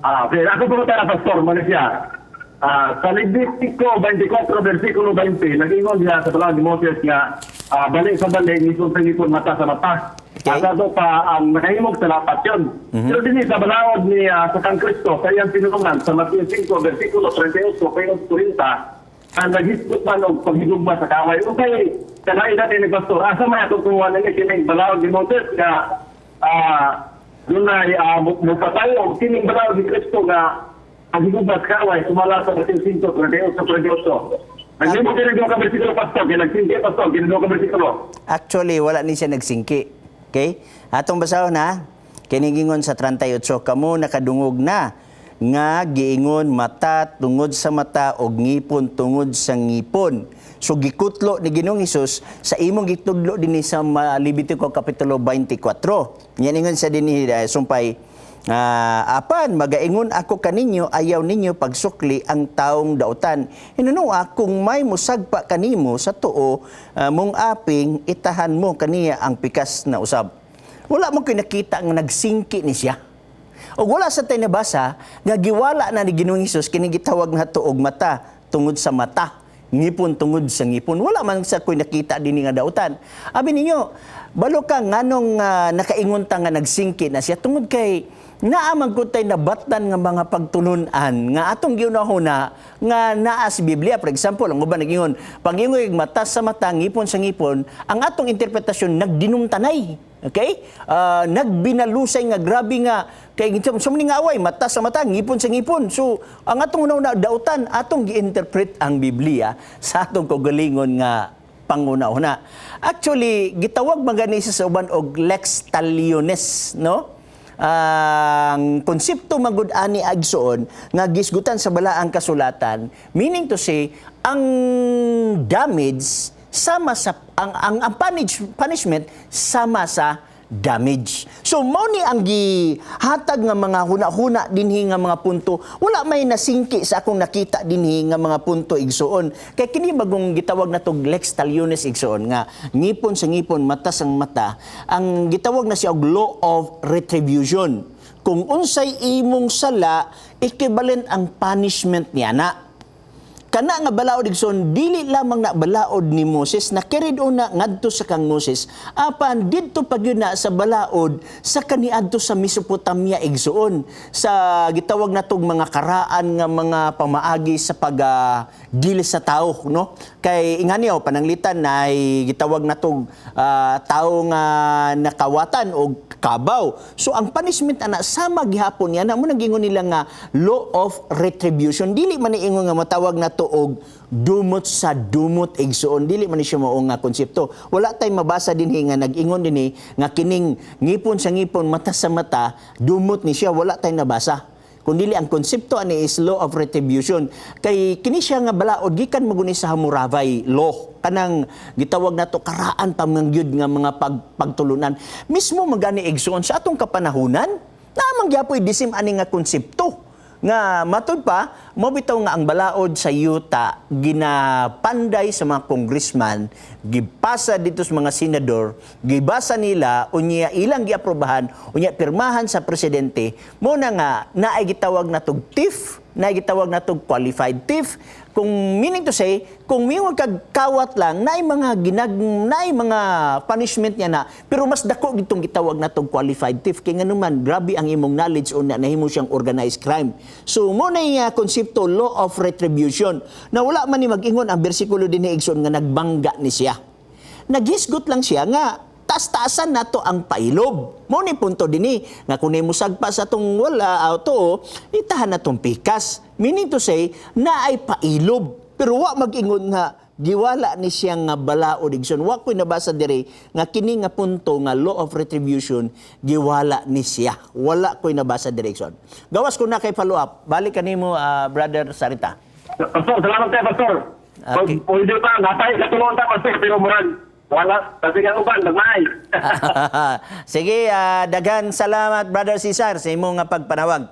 Okay, ako po tayo, Pastor, Malaysia. Sa Levítico 24, versikulo 20, nag-ingon niya sa palang Timoteus nga, balik sa balik, ngipon mata sa mata. Okay. Ito pa ang nakahimog sa lapat yun. Pero din sa balaod ni sa San Cristo, sa iyang tinulungan, sa Matthew 5, versikulo 38, kayo 30, ang naghispot man o paghigugma sa kaway. Okay, kanain natin ni Pastor, asa may atong kumuha na niya kining balaod ni Moses nga doon ay mupatayo, kining balaod ni Cristo nga paghigugma sa kaway, sumala sa Matthew 5, 38, sa 38. Hindi mo ginagawa ka versikulo, Pastor, ginagsinti, Pastor, ginagawa ka versikulo. Actually, wala ni siya nagsingki. Okay? Atong basahon na, kinigingon sa 38, kamo nakadungog na, nga giingon mata tungod sa mata o ngipon tungod sa ngipon. So gikutlo ni Ginoong Hesus sa imong gitudlo dinhi sa Levítico kapitulo 24. Yan ingon sa dinhi sumpay, apan magaingon ako kaninyo ayaw ninyo pagsukli ang taong dautan. Hinunua kung may musagpa kanimo sa tuo mong aping itahan mo kaniya ang pikas na usab. Wala mo kinakita nga nagsingki ni siya. O wala sa tayo nabasa, nga giwala na ni Ginoong Hesus kini gitawag na tuog mata tungod sa mata, ngipon tungod sa ngipon. Wala man sa ko'y nakita din nga dautan. Abi ninyo, balo ka nganong nakaingon ta nga nagsingki na siya tungod kay naamang ko tayo nabatan nga mga pagtulunan nga atong giunahuna nga naa sa Biblia. For example, ang uban nagingon, pag-ingon mata sa mata, ngipon sa ngipon, ang atong interpretasyon nagdinumtanay. Okay? Nagbinalusay nga grabe nga kay sumni nga away mata sa mata, ngipon sa ngipon. So ang atong una dautan atong gi-interpret ang Biblia sa atong kaugalingon nga panguna-una. Actually gitawag magani sa uban og lex talionis, no? Ang konsepto magud ani agsoon nga gisgutan sa balaang kasulatan, meaning to say ang damage sama sa ang punishment sama sa damage. So mao ni ang gihatag nga mga huna-huna dinhi nga mga punto. Wala may nasingki sa akong nakita dinhi nga mga punto igsuon. Kay kini bagong gitawag na tog lex talionis igsuon nga ngipon sa ngipon, mata sang mata. Ang gitawag na siya og law of retribution. Kung unsay imong sala, equivalent ang punishment niya na. Kana nga balaod igsoon dili lamang na balaod ni Moses na carried una ngadto sa kang Moses apan didto pagyud na sa balaod sa kaniadto sa Mesopotamia igsoon sa gitawag natog mga karaan nga mga pamaagi sa pagdili sa tao, no? Kay inganiaw pananglitan na ay gitawag natog tao nga nakawatan o kabaw. So ang punishment ana sama gihapon yan amo nagingon nila nga law of retribution. Dili man ingon nga matawag nato og dumot sa dumot igsuon, dili man siya mao nga konsepto. Wala tay mabasa dinhi nga nag-ingon dinhi nga kining ngipon sa ngipon, mata sa mata, dumot ni siya, wala tay nabasa. Kundi ang konsepto ani is law of retribution. Kay kini siya nga balaod gikan maguni sa Hammurabi law, kanang gitawag nato karaan pamangyud nga mga pagtulunan. Mismo magani igsuon sa atong kapanahunan, namang gyapoy disim ani nga konsepto. Nga matud pa, mabitaw nga ang balaod sa yuta ginapanday sa mga congressman, gipasa dito sa mga senador, gibasa nila, unya ilang giaprobahan, unya pirmahan sa presidente, mo na nga naay gitawag na tog TIF, naay gitawag na tog qualified TIF. Kung meaning to say, kung miwag kagkawat lang, naay mga punishment niya na, pero mas dako gitong gitawag na tong qualified thief. Kaya nga naman, grabe ang imong knowledge o nahimo siyang organized crime. So, mo na yung konsepto, law of retribution, na wala man ni mag-ingon ang bersikulo din ni Igsoon nga nagbangga ni siya. Naghisgot lang siya nga, taas-taasan nato ang pailob. Mo ni punto dinhi nga kun mo sagpa sa tong wala auto, itahan na tong pikas. Meaning to say, naay pailob. Pero wa mag-ingon nga giwala ni siya nga balaod igsoon. Wa ko'y nabasa diri nga kini nga punto nga law of retribution giwala ni siya. Wala ko'y nabasa diri igsoon. Gawas ko na kay follow up. Balik kanimo Brother Sarita. Pastor, salamat kayo, Pastor. Okay. Pwede pa, natay katulungan ta, Pastor, pero moral. Wala, kasi nga uban, nagmay. Sige, daghan salamat Brother Cesar sa imong pagpanawag.